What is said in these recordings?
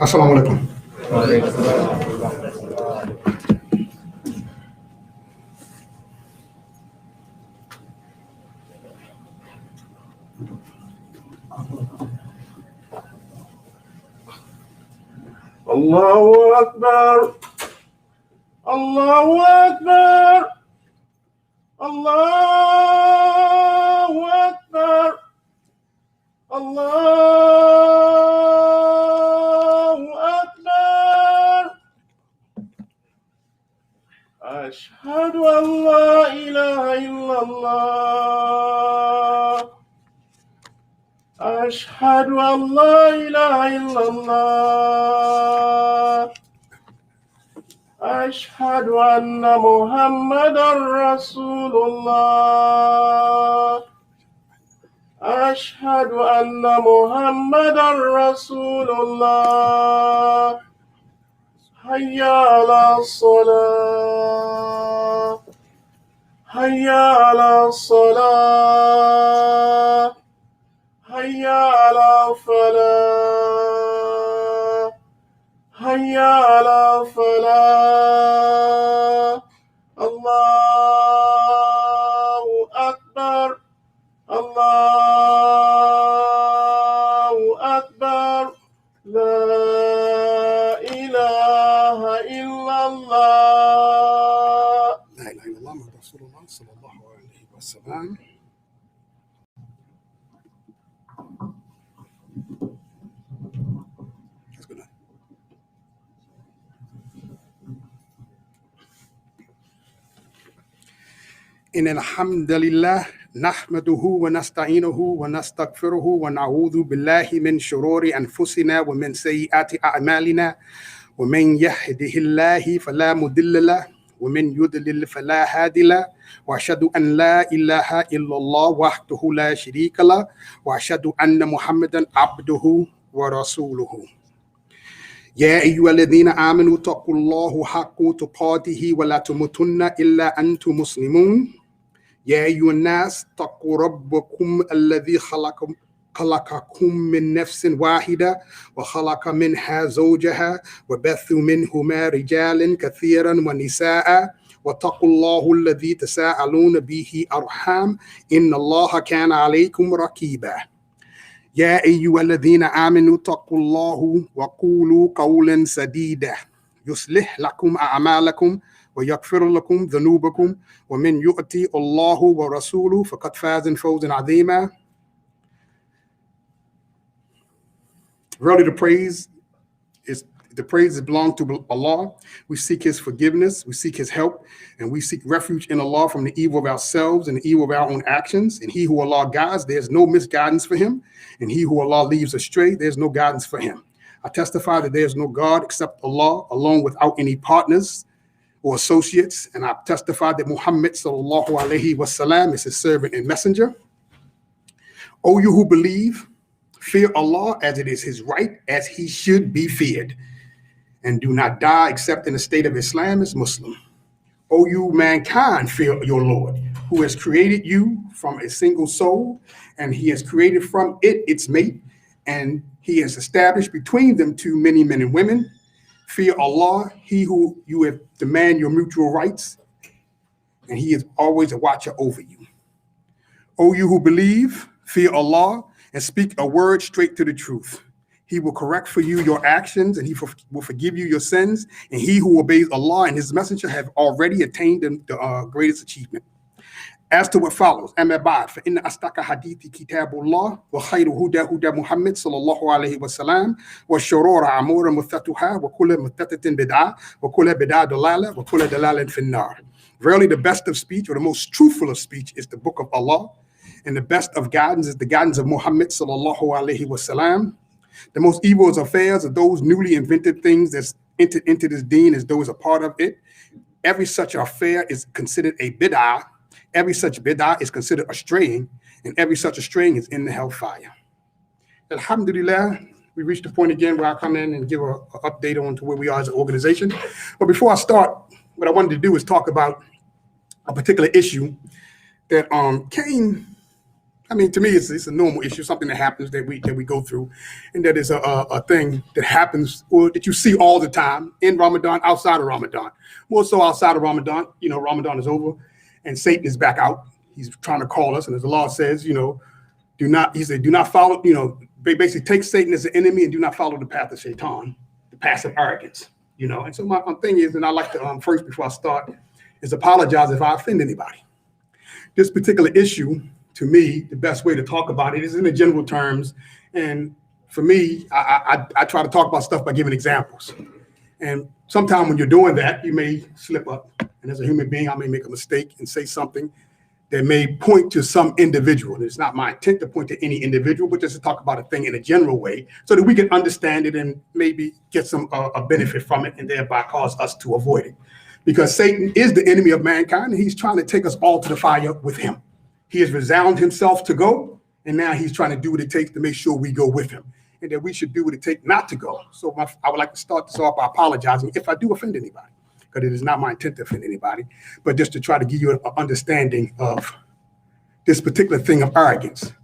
Assalamu alaikum. Allahu Akbar. Allahu Akbar. Allahu Akbar. Allahu Akbar. Ashhadu an la ilaha illallah. Ashhadu an la ilaha illallah. Ashhadu anna Muhammadan Rasulullah. Ashhadu anna Muhammadan Rasulullah. Hayya ala salah. Hayya ala salah. Hayya ala falah. Hayya ala falah. Allahu Akbar. Allahu Akbar. La ilaha illallah. La ilaha illallah Muhammad Rasulullah sallallahu alayhi wa sallam. That's good. إن الحمد لله نحمده ونستعينه ونستغفره ونعوذ بالله من شرور أنفسنا ومن سيئات أعمالنا ومن يهده الله فلا مضل له ومن يضلل فلا هادي له وأشهد أن لا إله إلا الله وحده لا شريك له وأشهد أن محمدا عبده ورسوله يا أيها الذين آمنوا اتقوا الله حق تقاته ولا تموتن إلا أنتم مسلمون يا أيها الناس اتقوا ربكم الذي خلقكم من نفس واحدة وخلق منها زوجها وبث منهما رجالا كثيرا ونساء واتقوا الله الذي تساءلون به أرحام إن الله كان عليكم رقيبا يا أيها الذين آمنوا اتقوا الله وقولوا قولا سديدا يصلح لكم أعمالكم ويغفر لكم ذنوبكم ومن يؤتي الله ورسوله فقد فاز فوزا عظيما. Really, the praise belongs to Allah. We seek His forgiveness, we seek His help, and we seek refuge in Allah from the evil of ourselves and the evil of our own actions. And He who Allah guides, there's no misguidance for him. And he who Allah leaves astray, there's no guidance for him. I testify that there's no God except Allah, alone without any partners or associates. And I testify that Muhammad sallallahu alaihi wasallam is his servant and messenger. O you who believe, fear Allah as it is his right, as he should be feared, and do not die except in the state of Islam as Muslim. O you mankind, fear your Lord, who has created you from a single soul, and he has created from it its mate, and he has established between them two many men and women. Fear Allah, he who you have demand your mutual rights, and he is always a watcher over you. O you who believe, fear Allah, and speak a word straight to the truth. He will correct for you your actions, and he will forgive you your sins. And he who obeys Allah and his messenger have already attained the greatest achievement. As to what follows, أما بعد فإن أصدق حديث كتاب الله وخير هدى هدى محمد صلى الله عليه وسلم والشرور أمور محدثاتها وكل محدثة بدعة وكل بدعة ضلالة وكل ضلالة في النار. Verily, the best of speech, or the most truthful of speech, is the book of Allah, and the best of guidance is the guidance of Muhammad sallallahu alaihi wasallam. The most evil of affairs are those newly invented things that's entered into this deen as though it's a part of it. Every such affair is considered a bid'ah. Every such bid'ah is considered a straying, and every such a straying is in the hellfire. Alhamdulillah, we reached the point again where I come in and give an update on to where we are as an organization. But before I start, what I wanted to do is talk about a particular issue that came I mean, to me, it's a normal issue, something that happens that we go through, and that is a thing that happens or that you see all the time in Ramadan, outside of Ramadan. More so outside of Ramadan. Ramadan is over, and Satan is back out. He's trying to call us, and as the law says, do not follow. Basically take Satan as an enemy and do not follow the path of Shaitan, the path of arrogance. And so my thing is, and I like to first before I start, is apologize if I offend anybody. This particular issue, to me, the best way to talk about it is in the general terms. And for me, I try to talk about stuff by giving examples. And sometimes when you're doing that, you may slip up. And as a human being, I may make a mistake and say something that may point to some individual. And it's not my intent to point to any individual, but just to talk about a thing in a general way so that we can understand it and maybe get some a benefit from it and thereby cause us to avoid it. Because Satan is the enemy of mankind, and he's trying to take us all to the fire with him. He has resounded himself to go, and now he's trying to do what it takes to make sure we go with him, and that we should do what it takes not to go. So I would like to start this off by apologizing if I do offend anybody, because it is not my intent to offend anybody, but just to try to give you an understanding of this particular thing of arrogance.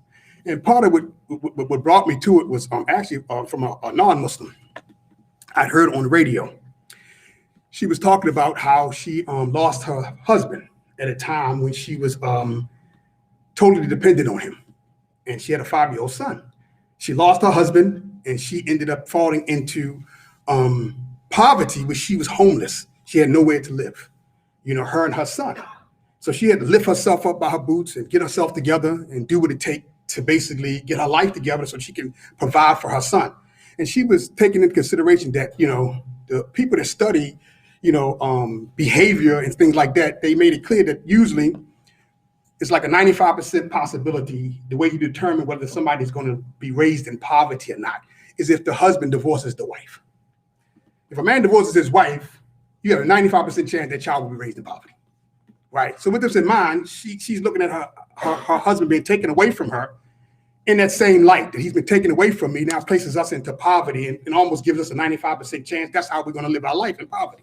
And part of what brought me to it was actually from a non-Muslim. I heard on the radio. She was talking about how she lost her husband at a time when she was totally dependent on him. And she had a 5-year-old son. She lost her husband and she ended up falling into poverty where she was homeless. She had nowhere to live, her and her son. So she had to lift herself up by her boots and get herself together and do what it takes to basically get her life together so she can provide for her son. And she was taking into consideration that, the people that study behavior and things like that, they made it clear that usually it's like a 95% possibility, the way you determine whether somebody's going to be raised in poverty or not, is if the husband divorces the wife. If a man divorces his wife, you have a 95% chance that child will be raised in poverty, right? So with this in mind, she's looking at her husband being taken away from her in that same light, that he's been taken away from me, now places us into poverty and almost gives us a 95% chance that's how we're going to live our life in poverty.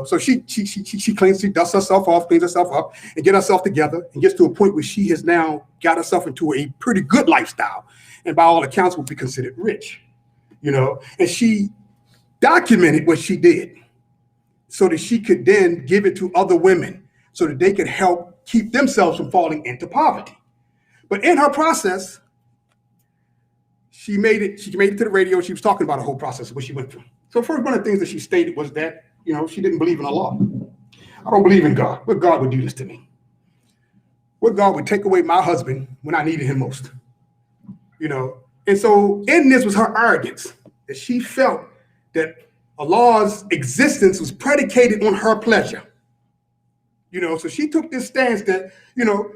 So she dusts herself off, cleans herself up, and get herself together, and gets to a point where she has now got herself into a pretty good lifestyle, and by all accounts will be considered rich. And she documented what she did, so that she could then give it to other women, so that they could help keep themselves from falling into poverty. But in her process, she made it to the radio. She was talking about the whole process of what she went through. So first, one of the things that she stated was that she didn't believe in Allah. I don't believe in God. What God would do this to me? What God would take away my husband when I needed him most? And so in this was her arrogance, that she felt that Allah's existence was predicated on her pleasure. So she took this stance that,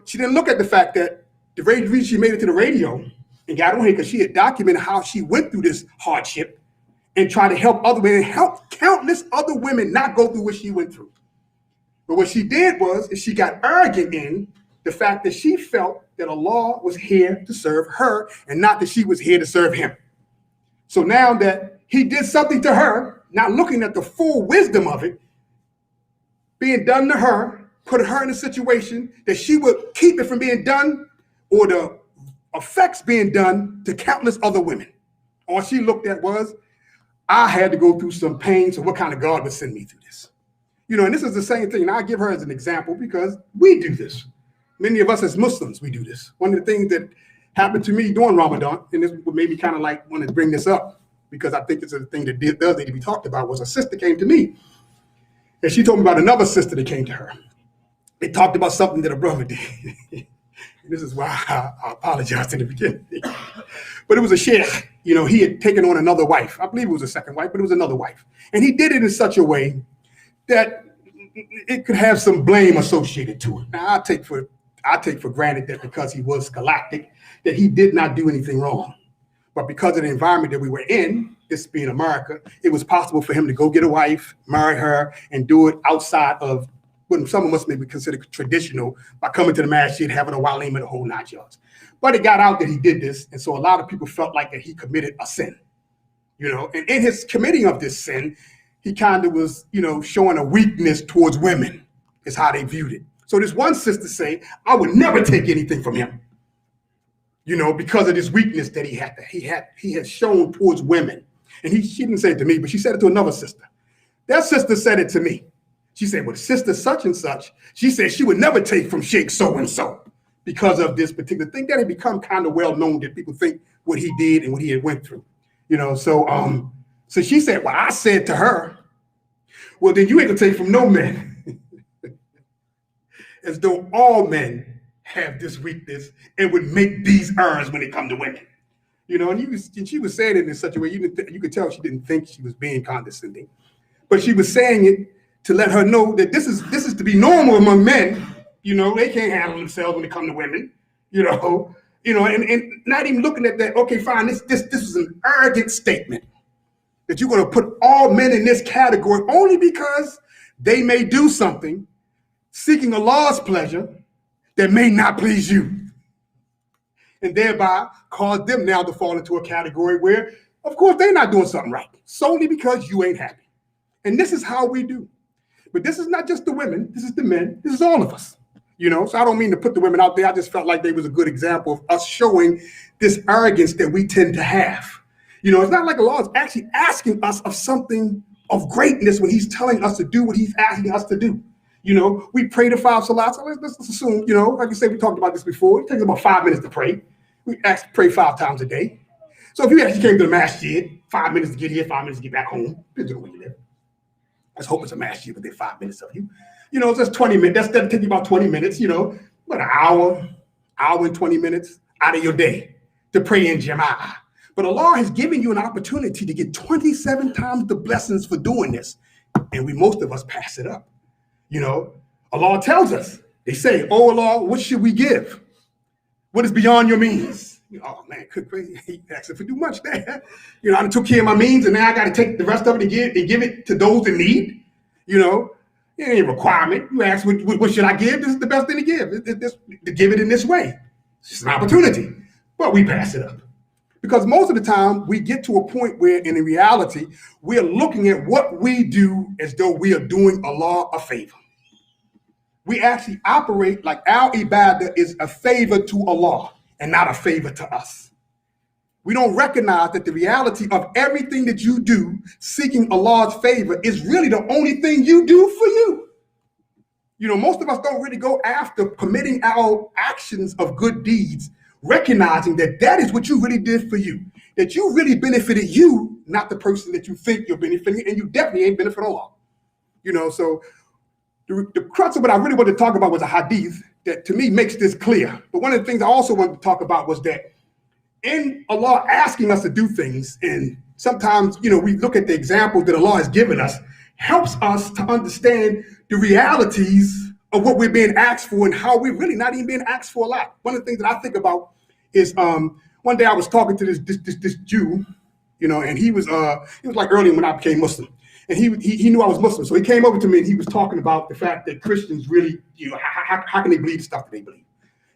she didn't look at the fact that the reason she made it to the radio and got on here because she had documented how she went through this hardship and try to help other women, help countless other women not go through what she went through. But what she did was she got arrogant in the fact that she felt that Allah was here to serve her and not that she was here to serve him. So now that he did something to her, not looking at the full wisdom of it being done to her, put her in a situation that she would keep it from being done or the effects being done to countless other women. All she looked at was, I had to go through some pain, so what kind of God would send me through this? And this is the same thing. And I give her as an example because we do this. Many of us as Muslims, we do this. One of the things that happened to me during Ramadan, and this made me kind of like want to bring this up because I think it's a thing that does need to be talked about, was a sister came to me. And she told me about another sister that came to her. They talked about something that a brother did. This is why I apologize in the beginning. But it was a sheikh, he had taken on another wife. I believe it was a second wife, but it was another wife. And he did it in such a way that it could have some blame associated to it. Now, I take for granted that because he was scholastic, that he did not do anything wrong. But because of the environment that we were in, this being America, it was possible for him to go get a wife, marry her, and do it outside of what some of us may be considered traditional by coming to the masjid, having a walim and a whole 9 yards. But it got out that he did this, and so a lot of people felt like that he committed a sin, and in his committing of this sin, he kind of was, showing a weakness towards women, is how they viewed it. So this one sister say, I would never take anything from him. because of this weakness that he had shown towards women. And she didn't say it to me, but she said it to another sister. That sister said it to me. She said, well, sister such and such, she said she would never take from Sheikh so-and-so because of this particular thing. That had become kind of well known that people think what he did and what he had went through. So she said, well, I said to her, well, then you ain't gonna take from no men. As though all men have this weakness and would make these errors when it come to women. And she was saying it in such a way, you could tell she didn't think she was being condescending. But she was saying it to let her know that this is to be normal among men. They can't handle themselves when it come to women, and not even looking at that, okay, fine, this is an arrogant statement that you're going to put all men in this category only because they may do something seeking Allah's pleasure that may not please you, and thereby cause them now to fall into a category where, of course, they're not doing something right, solely because you ain't happy. And this is how we do. But this is not just the women, this is the men, this is all of us. So I don't mean to put the women out there. I just felt like they was a good example of us showing this arrogance that we tend to have. It's not like Allah is actually asking us of something of greatness when he's telling us to do what he's asking us to do. We pray the 5 salats. So let's assume, like I said, we talked about this before. It takes about 5 minutes to pray. We actually pray 5 times a day. So if you actually came to the masjid, 5 minutes to get here, 5 minutes to get back home, depends on where you live. Let's hope it's a masjid within 5 minutes of you. So that's 20 minutes. That'll take you about 20 minutes, but an hour and 20 minutes out of your day to pray in Jumu'ah. But Allah has given you an opportunity to get 27 times the blessings for doing this. And most of us pass it up. Allah tells us, they say, oh Allah, what should we give? What is beyond your means? Oh man, he asking for too much there. I took care of my means and now I got to take the rest of it and give it to those in need. It ain't a requirement. You ask, what should I give? This is the best thing to give. To give it in this way. It's just an opportunity. But we pass it up. Because most of the time we get to a point where in reality, we're looking at what we do as though we are doing Allah a favor. We actually operate like our ibadah is a favor to Allah and not a favor to us. We don't recognize that the reality of everything that you do seeking Allah's favor is really the only thing you do for you. Most of us don't really go after committing our actions of good deeds, recognizing that is what you really did for you, that you really benefited you, not the person that you think you're benefiting, and you definitely ain't benefit Allah. So the crux of what I really wanted to talk about was a hadith that to me makes this clear. But one of the things I also wanted to talk about was that in Allah asking us to do things, and sometimes, we look at the examples that Allah has given us, helps us to understand the realities of what we're being asked for and how we're really not even being asked for a lot. One of the things that I think about is one day I was talking to this Jew, and he was like early when I became Muslim. And he knew I was Muslim. So he came over to me and he was talking about the fact that Christians really, how can they believe the stuff that they believe?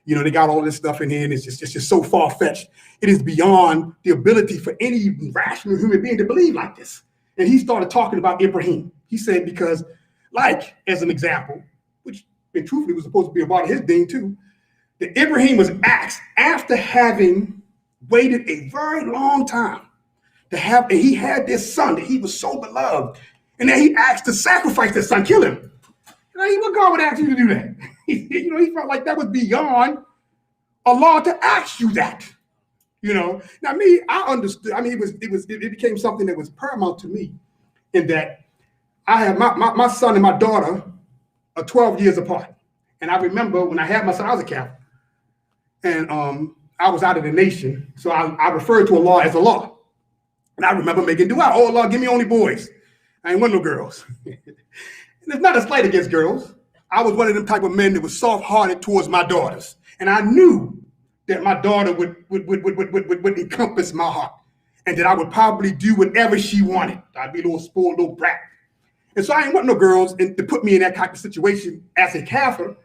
They got all this stuff in here and it's just so far-fetched. It is beyond the ability for any rational human being to believe like this. And he started talking about Ibrahim. He said, because like, as an example, which and truthfully was supposed to be about his deen too, that Ibrahim was asked after having waited a very long time to have, and he had this son that he was so beloved, and then he asked to sacrifice his son, kill him. What God would ask you to do that? He felt like that was beyond Allah to ask you that. Now me, I understood. It became something that was paramount to me, in that I have my son and my daughter are 12 years apart, and I remember when I had my son, I was a Catholic, and I was out of the nation, so I referred to Allah as Allah. And I remember making dua, oh Allah, give me only boys. I ain't want no girls. And it's not a slight against girls. I was one of them type of men that was soft-hearted towards my daughters. And I knew that my daughter would encompass my heart. And that I would probably do whatever she wanted. I'd be a little spoiled, little brat. And so I ain't want no girls to put me in that type of situation as a kafir.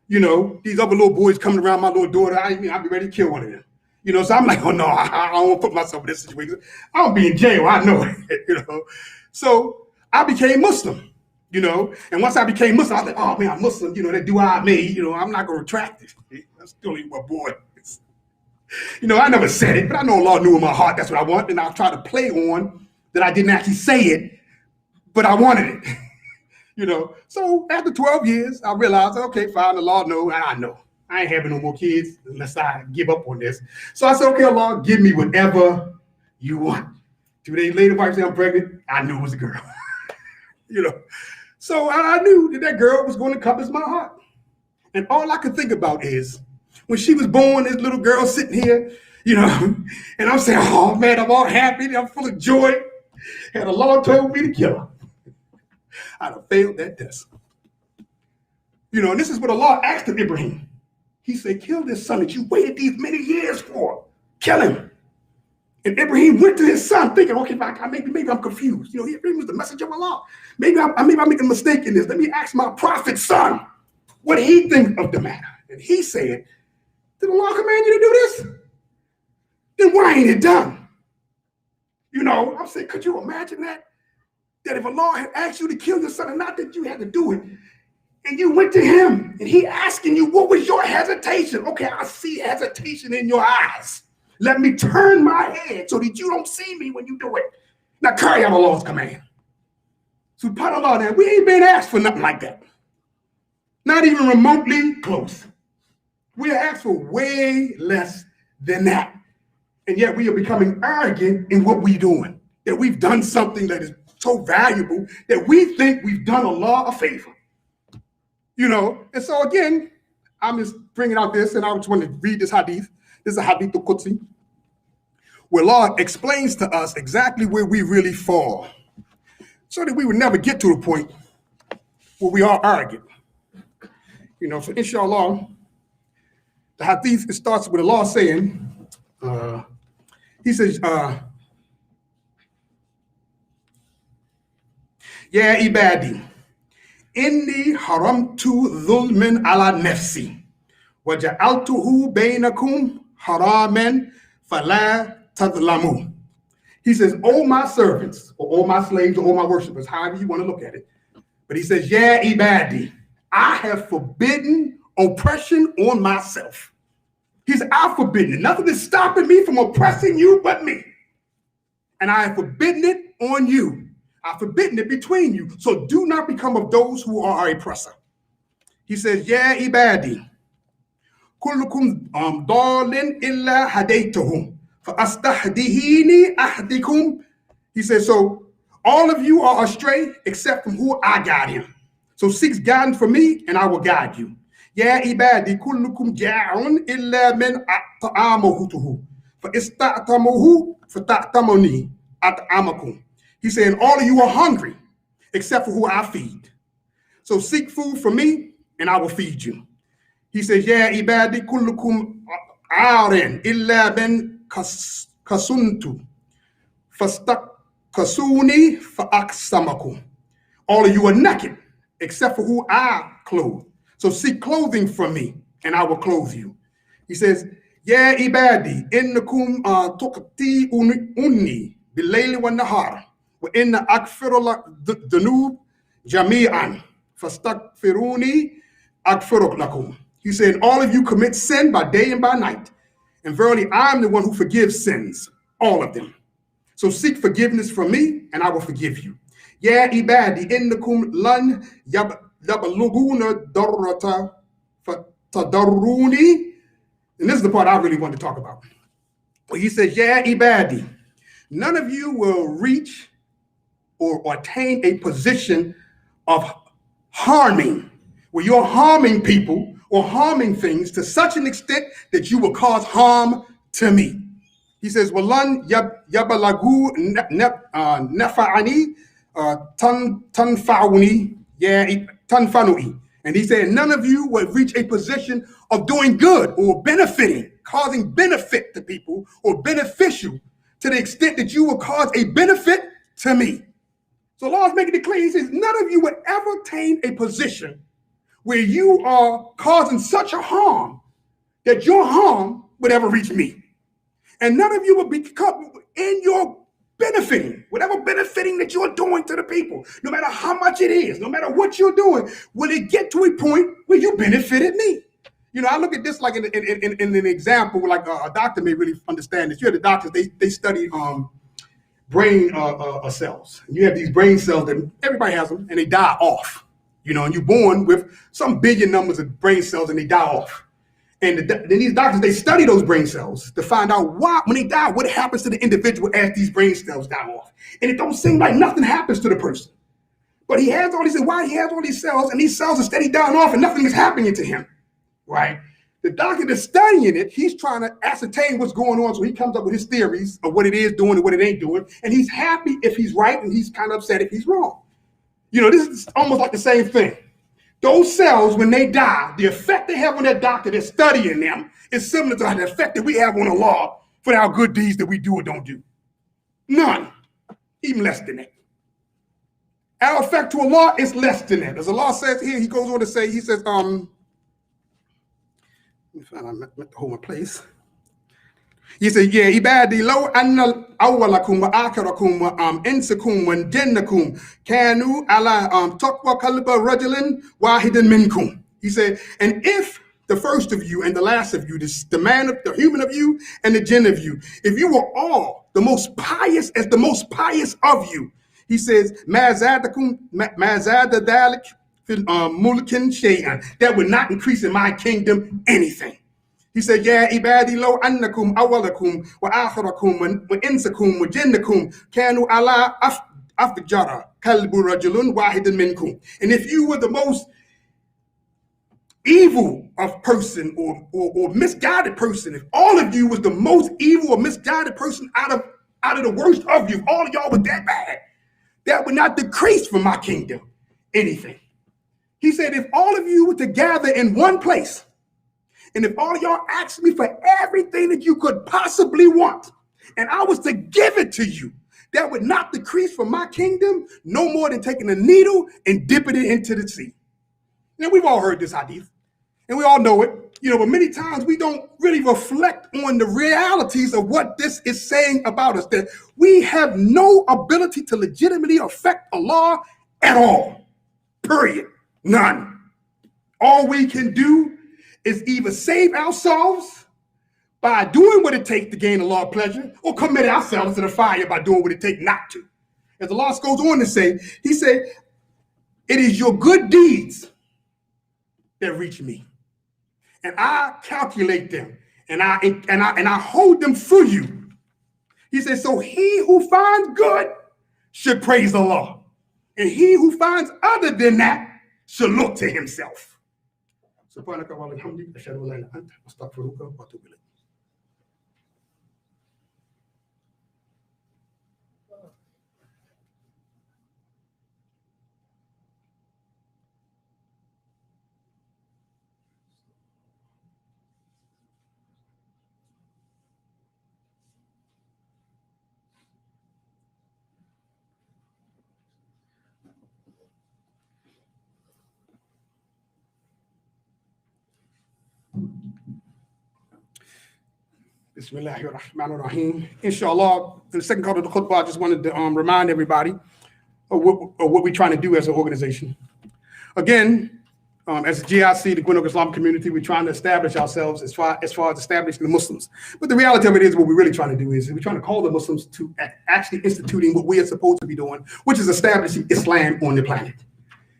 These other little boys coming around my little daughter, I'd be ready to kill one of them. So I'm like, oh no, I don't want to put myself in this situation. I don't be in jail, I know it, So I became Muslim, and once I became Muslim, I was like, oh man, I'm Muslim, that dua I made, I'm not going to retract it. I still ain't my boy. I never said it, but I know Allah knew in my heart that's what I want, and I'll try to play on that I didn't actually say it, but I wanted it. So after 12 years, I realized, okay, fine, Allah knows, and I know. I ain't having no more kids unless I give up on this. So I said, okay, Allah, give me whatever you want. 2 days later, wife said I'm pregnant. I knew it was a girl. So I knew that girl was going to compass my heart. And all I could think about is when she was born, this little girl sitting here, and I'm saying, oh man, I'm all happy. I'm full of joy. And Allah told me to kill her. I'd have failed that test. And this is what Allah asked of Ibrahim. He said, kill this son that you waited these many years for. Kill him. And Ibrahim went to his son thinking, okay, maybe I'm confused. Ibrahim was the messenger of Allah. Maybe I'm making a mistake in this. Let me ask my prophet's son what he thinks of the matter. And he said, did Allah command you to do this? Then why ain't it done? I'm saying, could you imagine that? That if Allah had asked you to kill your son, and not that you had to do it, and you went to him, and he asking you, what was your hesitation? Okay, I see hesitation in your eyes. Let me turn my head so that you don't see me when you do it. Now carry out Allah's command. SubhanAllah, now we ain't been asked for nothing like that. Not even remotely close. We are asked for way less than that. And yet we are becoming arrogant in what we're doing. That we've done something that is so valuable that we think we've done Allah a favor. And so again, I'm just bringing out this, and I just want to read this hadith. This is a hadith al-Qudsi, where Allah explains to us exactly where we really fall, so that we would never get to the point where we are arrogant. So inshallah, the hadith, it starts with Allah saying, he says, Ya ibadi, inni haramtu dhulman ala nafsi, wa ja'altuhu bainakum haraman fala tadlamu. He says, oh my servants, or all my slaves, or all my worshipers, however you want to look at it. But he says, Ya ibadi, I have forbidden oppression on myself. He said, I've forbidden it. Nothing is stopping me from oppressing you but me. And I have forbidden it on you. I've forbidden it between you. So do not become of those who are oppressor. He says, Ya ibadi, kullukum dalin illa hadaytuhum fa astahdihini ahdikum. He says, so all of you are astray except from who I guide him. So seek guidance from me and I will guide you. Ya ibadi kullukum ja'un illa min ta'amuhu fa ista'tamuhu fa ta'tamuni at'amakum. He said, all of you are hungry except for who I feed. So seek food from me and I will feed you. He says, Ya ibadi kullukum a'rin illa ben kasuntu fastakasuni fa'aksamakum. All of you are naked except for who I clothe. So seek clothing from me and I will clothe you. He says, Ya ibadi innakum tuqti unni bilayli wa nahar. وإن أكفر الذنوب جميعا فاستغفروني أغفر لكم. He said, all of you commit sin by day and by night. And verily, I am the one who forgives sins, all of them. So seek forgiveness from me and I will forgive you. Ya ibadi innakum lan yabaluguna darrata fatadarruni. And this is the part I really want to talk about. Well, he says, Ya ibadi, none of you will reach or attain a position of harming, where you're harming people or harming things to such an extent that you will cause harm to me. He says, Walan yabalagu nafa'ani tanfa'uni tanfanui. And he said, none of you will reach a position of doing good or benefiting, causing benefit to people or beneficial to the extent that you will cause a benefit to me. So Allah is making it clear. He says, none of you would ever attain a position where you are causing such a harm that your harm would ever reach me. And none of you will become in your benefiting, whatever benefiting that you're doing to the people, no matter how much it is, no matter what you're doing, will it get to a point where you benefited me? You know, I look at this like in an example, like a doctor may really understand this. You have the doctors, they study brain cells. You have these brain cells that everybody has them, and they die off. You know, and you're born with some billion numbers of brain cells, and they die off. And then these doctors, they study those brain cells to find out why, when they die, what happens to the individual as these brain cells die off. And it don't seem like nothing happens to the person. But he has all these, why he has all these cells, and these cells are steady dying off, and nothing is happening to him, right? The doctor that's studying it, he's trying to ascertain what's going on, so he comes up with his theories of what it is doing and what it ain't doing, and he's happy if he's right, and he's kind of upset if he's wrong. You know, this is almost like the same thing. Those cells, when they die, the effect they have on that doctor that's studying them is similar to the effect that we have on the law for our good deeds that we do or don't do. None, even less than that. Our effect to Allah is less than that. As Allah says here, he goes on to say, he says, let me find out, I meant to hold my place. He said, yeah, ibadi law anna awwalakum wa akhirakum wa insakum wa jinnakum kanu ala taqwa qalba rajulin wahidan minkum. He said, and if the first of you and the last of you, the man of the human of you and the jinn of you, if you were all the most pious as the most pious of you, he says, ma zada dhalik fil mulkin shay'an, that would not increase in my kingdom anything. He said, yeah, ibadi law annakum awwalakum wa akhirakum wa insakum wa jinnakum kanu ala afjara kalbu rajulun wahidan minkum. And if you were the most evil of person or misguided person, if all of you was the most evil or misguided person out of the worst of you, if all of y'all was that bad, that would not decrease from my kingdom anything. He said, if all of you were to gather in one place, and if all of y'all asked me for everything that you could possibly want, and I was to give it to you, that would not decrease from my kingdom no more than taking a needle and dipping it into the sea. Now, we've all heard this hadith, and we all know it, you know, but many times we don't really reflect on the realities of what this is saying about us, that we have no ability to legitimately affect Allah at all, period, none. All we can do is either save ourselves by doing what it takes to gain Allah's pleasure, or commit ourselves to the fire by doing what it takes not to. As Allah goes on to say, he said, it is your good deeds that reach me, and I calculate them, and I hold them for you. He said, so he who finds good should praise Allah, and he who finds other than that should look to himself. سبحانك اللهم وبحمدك أشهد أن لا إله إلا أنت أستغفرك وأتوب إليك. Bismillahir Rahmanir Rahim. Inshallah, in the second part of the khutbah, I just wanted to remind everybody of what we're trying to do as an organization. Again, as a GIC, the Gwinnett Islamic community, we're trying to establish ourselves as far as establishing the Muslims. But the reality of it is, what we're really trying to do is we're trying to call the Muslims to actually instituting what we are supposed to be doing, which is establishing Islam on the planet.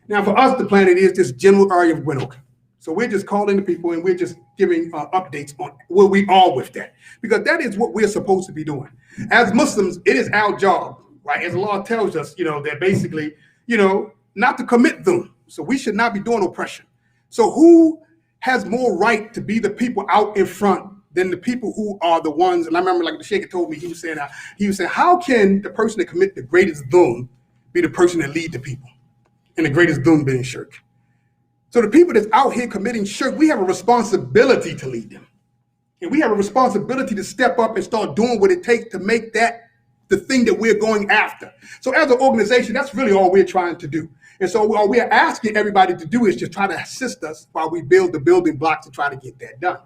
Now, for us, the planet is this general area of Gwinnett. So we're just calling the people, and we're just giving updates on where we are with that, because that is what we're supposed to be doing. As Muslims, it is our job, right? As Allah tells us, you know, that basically, you know, not to commit them. So we should not be doing oppression. So who has more right to be the people out in front than the people who are the ones? And I remember, like the Sheikh told me, he was saying, how can the person that commit the greatest dhulm be the person that lead the people? And the greatest dhulm being shirk. So the people that's out here committing shirk, we have a responsibility to lead them. And we have a responsibility to step up and start doing what it takes to make that the thing that we're going after. So as an organization, that's really all we're trying to do. And so all we're asking everybody to do is just try to assist us while we build the building blocks to try to get that done.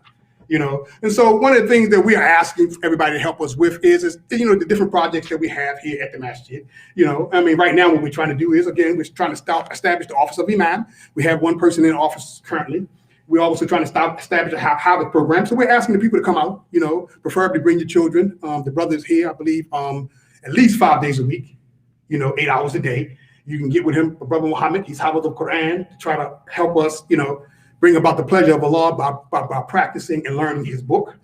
You know, and so one of the things that we are asking everybody to help us with is, you know, the different projects that we have here at the masjid. You know, I mean, right now what we're trying to do is, again, we're trying to establish the office of Imam. We have one person in office currently. we're also trying to establish a habit program. So we're asking the people to come out, preferably bring your children. The brother is here, I believe, at least 5 days a week, 8 hours a day. You can get with him, Brother Muhammad. He's Hafiz of Quran to try to help us, bring about the pleasure of Allah by practicing and learning his book.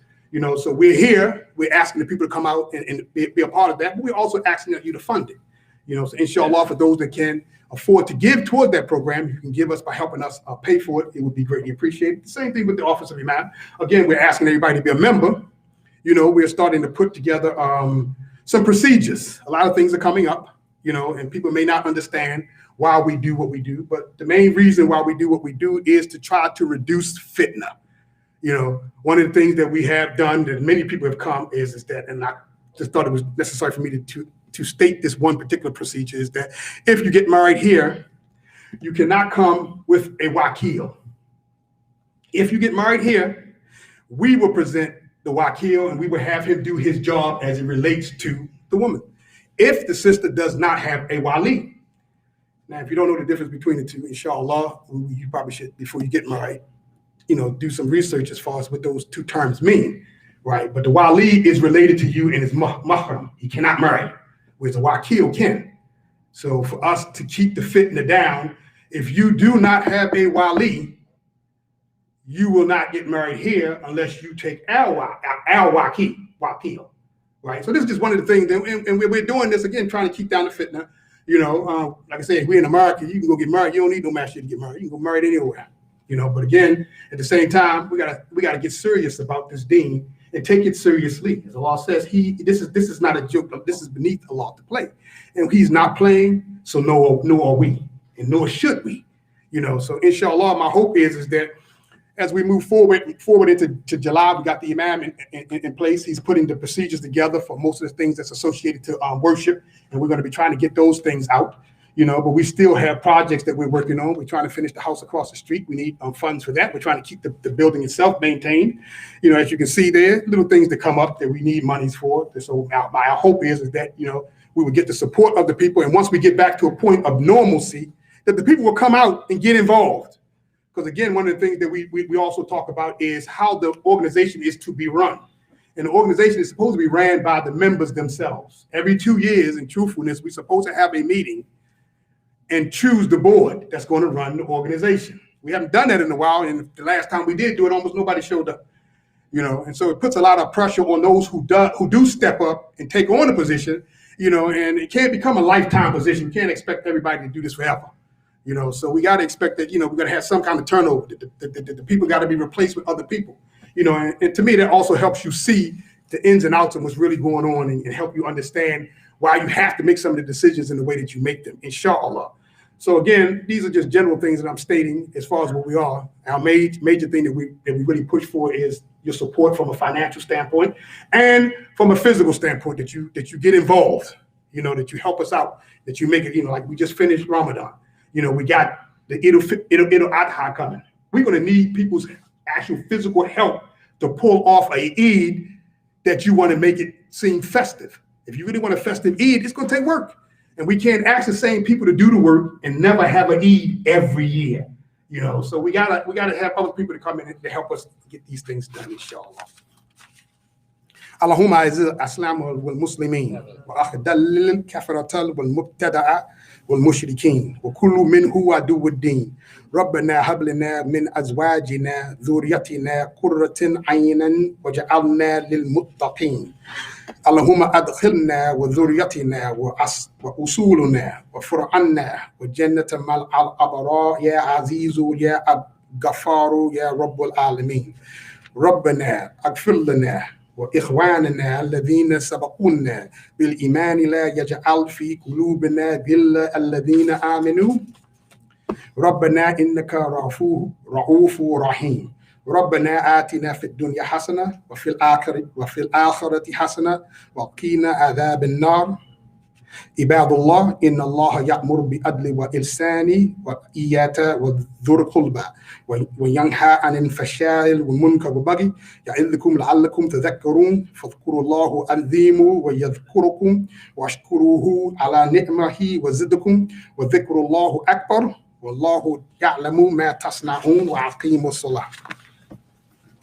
So we're here. We're asking the people to come out and be a part of that. But we're also asking you to fund it. So inshallah, for those that can afford to give toward that program, you can give us by helping us pay for it. It would be greatly appreciated. The same thing with the Office of Imam. Again, we're asking everybody to be a member. We're starting to put together some procedures. A lot of things are coming up, and people may not understand why we do what we do. But the main reason why we do what we do is to try to reduce fitna. One of the things that we have done that many people have come is that, and I just thought it was necessary for me to state this one particular procedure, is that if you get married here, you cannot come with a wakil. If you get married here, we will present the wakil and we will have him do his job as it relates to the woman. If the sister does not have a wali. Now, if you don't know the difference between the two, inshallah, you probably should, before you get married, do some research as far as what those two terms mean, right? But the wali is related to you and is mahram. He cannot marry, whereas a wakil can. So for us to keep the fitna down, if you do not have a wali, you will not get married here unless you take our wakil, right? So this is just one of the things, and we're doing this again, trying to keep down the fitna. Like I said, if we're in America, you can go get married. You don't need no masjid to get married. You can go married anywhere. But again, at the same time, we gotta get serious about this deen and take it seriously. As Allah says, this is not a joke. This is beneath Allah to play, and He's not playing. So nor are we, and nor should we. So inshallah, my hope is that as we move forward into July, we got the Imam in place. He's putting the procedures together for most of the things that's associated to worship, and we're going to be trying to get those things out. But we still have projects that we're working on. We're trying to finish the house across the street. We need funds for that. We're trying to keep the building itself maintained. As you can see there, little things that come up that we need monies for. So my hope is that, we will get the support of the people. And once we get back to a point of normalcy, that the people will come out and get involved. Because again, one of the things that we also talk about is how the organization is to be run. And the organization is supposed to be ran by the members themselves. Every 2 years, in truthfulness, we're supposed to have a meeting and choose the board that's going to run the organization. We haven't done that in a while, and the last time we did do it, almost nobody showed up. And so it puts a lot of pressure on those who do step up and take on the position, and it can't become a lifetime position. You can't expect everybody to do this forever. So we got to expect that, we're going to have some kind of turnover. The people got to be replaced with other people, and to me, that also helps you see the ins and outs of what's really going on and help you understand why you have to make some of the decisions in the way that you make them, inshallah. So again, these are just general things that I'm stating as far as what we are. Our major thing that we really push for is your support from a financial standpoint and from a physical standpoint, that you get involved, that you help us out, that you make it, like we just finished Ramadan. We got the Idul Adha coming. We're going to need people's actual physical help to pull off a Eid that you want to make it seem festive. If you really want a festive Eid, it's going to take work. And we can't ask the same people to do the work and never have an Eid every year. So we gotta have other people to come in to help us get these things done, inshallah. اللهم اعز الاسلام والمسلمين واخذل الكفرة والمبتدع والمشركين وكل من هو عدو الدين ربنا هب لنا من ازواجنا ذريتنا قرة عينا وجعلنا للمتقين اللهم ادخلنا وذريتنا واصولنا وفرعنا وجنة مع الابرار يا عزيز يا غفار يا رب العالمين ربنا اغفر لنا وإخواننا الذين سبقونا بالإيمان لا يجعل في قلوبنا غل الذين آمنوا ربنا إنك رؤوف رحيم ربنا آتنا في الدنيا حسنة وفي الآخرة حسنة وقنا عذاب النار عباد الله إن الله يأمر بالعدل والإحسان وإيتاء ذي القربى وينهى عن الفحشاء والمنكر والبغي يعظكم لعلكم تذكرون فاذكروا الله العظيم ويذكركم واشكروه على نعمه وزدكم وذكر الله أكبر Wallahu ya'lamu ma tasna'un wa aqimu salah.